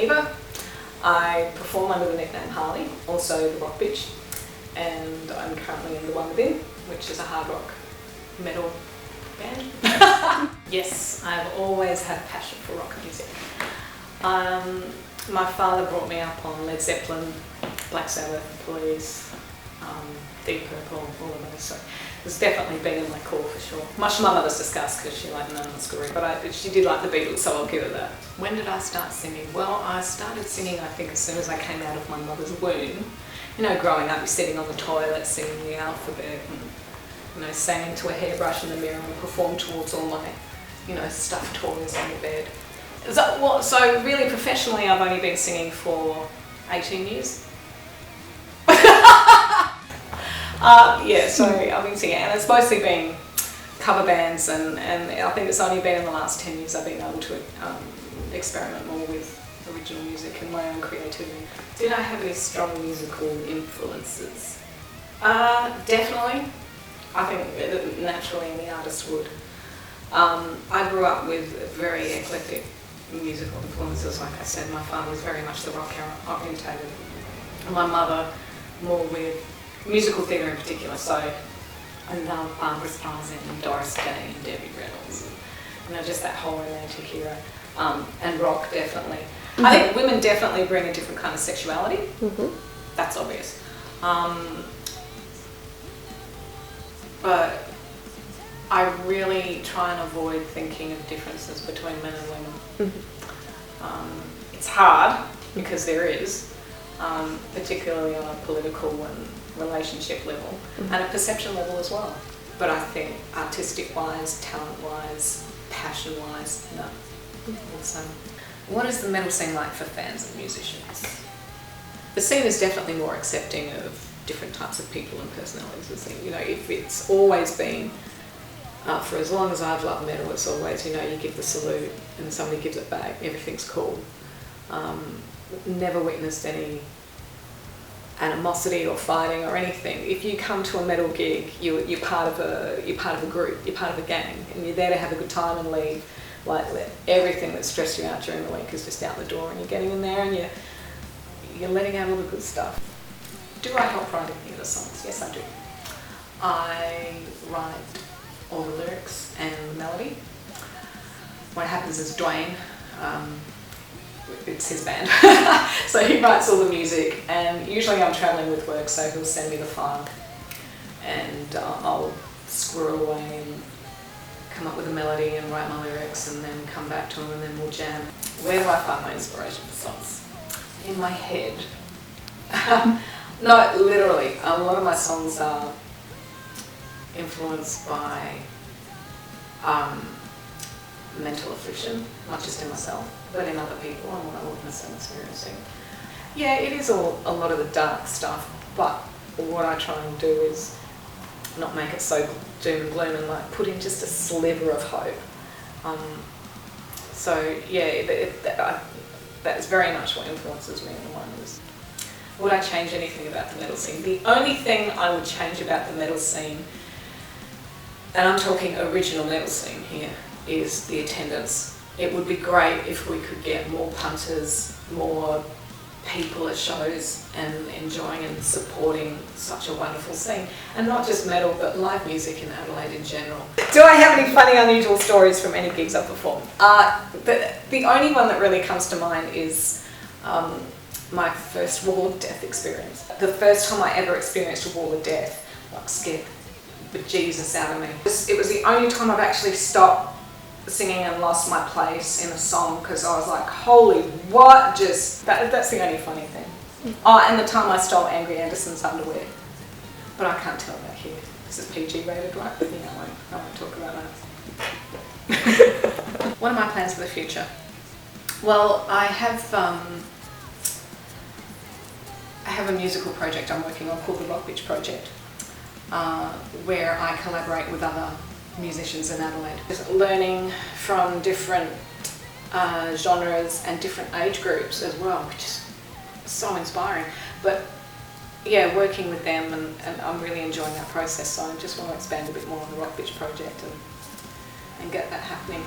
Eva. I perform under the nickname Harley, also the Rock Bitch, and I'm currently in The One Within, which is a hard rock metal band. Yes, I've always had a passion for rock music. My father brought me up on Led Zeppelin, Black Sabbath, Police, Deep Purple, all of those. So it's definitely been in my core for sure. Much my mother's discussed because she liked none of the school, but she did like the Beatles, so I'll give her that. When did I start singing? Well, I started singing, I think, as soon as I came out of my mother's womb. You know, growing up, you're sitting on the toilet singing the alphabet and, you know, sang to a hairbrush in the mirror and performed towards all my, you know, stuffed toys on the bed. So really professionally, I've only been singing for 18 years. Yeah, so I've been singing, and it's mostly been cover bands, and I think it's only been in the last 10 years I've been able to experiment more with original music and my own creativity. Did I have any strong musical influences? Definitely. I think naturally any artist would. I grew up with very eclectic musical influences. Like I said, my father was very much the rock orientated. My mother more with musical theatre in particular. So I love Barbra Streisand and Doris Day and Debbie Reynolds. And, you know, just that whole romantic era. And rock definitely. Mm-hmm. I think women definitely bring a different kind of sexuality. Mm-hmm. That's obvious. But I really try and avoid thinking of differences between men and women. Mm-hmm. It's hard, because there is, particularly on a political and relationship level, mm-hmm. and a perception level as well. But I think artistic-wise, talent-wise, passion-wise, no. Mm-hmm. Also, what is the metal scene like for fans and musicians? The scene is definitely more accepting of different types of people and personalities. You know, if it's always been, for as long as I've loved metal, it's always, you know, you give the salute and somebody gives it back, everything's cool. Never witnessed any animosity or fighting or anything. If you come to a metal gig, you're part of a group, you're part of a gang, and you're there to have a good time and leave. Like, everything that stressed you out during the week is just out the door, and you're getting in there and you're letting out all the good stuff. Do I help write any of the songs? Yes, I do. I write all the lyrics and the melody. What happens is Dwayne, it's his band, so he writes all the music, and usually I'm travelling with work, so he'll send me the file, and I'll squirrel away and come up with a melody and write my lyrics, and then come back to him, and then we'll jam. Where do I find my inspiration for songs? In my head. No, literally. A lot of my songs are influenced by mental affliction, not just in myself, but in other people and what I witness and experiencing. Yeah, it is a lot of the dark stuff, but what I try and do is not make it so doom and gloom, and like put in just a sliver of hope. So yeah, that is very much what influences me in one is. Would I change anything about the metal scene? The only thing I would change about the metal scene, and I'm talking original metal scene here, is the attendance. It would be great if we could get more punters, more people at shows and enjoying and supporting such a wonderful scene. And not just metal, but live music in Adelaide in general. Do I have any funny, unusual stories from any gigs I've performed? The only one that really comes to mind is my first wall of death experience. The first time I ever experienced a wall of death, like, scared the Jesus out of me. It was the only time I've actually stopped singing and lost my place in a song, because I was like, holy, what just... That's the only funny thing. Oh, and the time I stole Angry Anderson's underwear. But I can't tell that here. This is PG rated, right? Yeah, I won't talk about that. What are my plans for the future? Well, I have a musical project I'm working on called the Rock Bitch Project, where I collaborate with other musicians in Adelaide. Just learning from different genres and different age groups as well, which is so inspiring. But yeah, working with them, and I'm really enjoying that process, so I just want to expand a bit more on the Rock Bitch Project and get that happening.